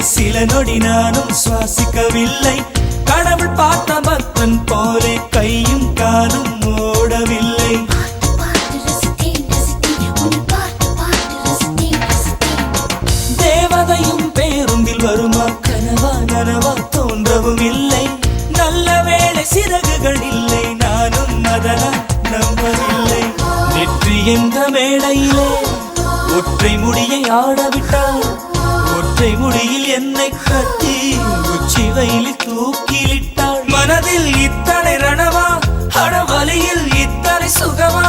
சில நொடி நானும் சுவாசிக்கவில்லை. கடவுள் பார்த்த பக்தன் போலே கையும் காலும் ஓடவில்லை. தேவதையும் பேருந்தில் வருமா, கனவா நனவா தோன்றவும் இல்லை. நல்ல வேளை சிறகுகள் இல்லை, நானும் அதனால் நம்பவில்லை. நெற்றி என்ற மேடையிலே ஒற்றை முடியை ஆடவிட்டாள். ஒற்றை முடியில் என்னை கட்டி உச்சி வயலில் தூக்கிலிட்டாள். மனதில் இத்தனை ரணமா, அடவலியில் இத்தனை சுகமா?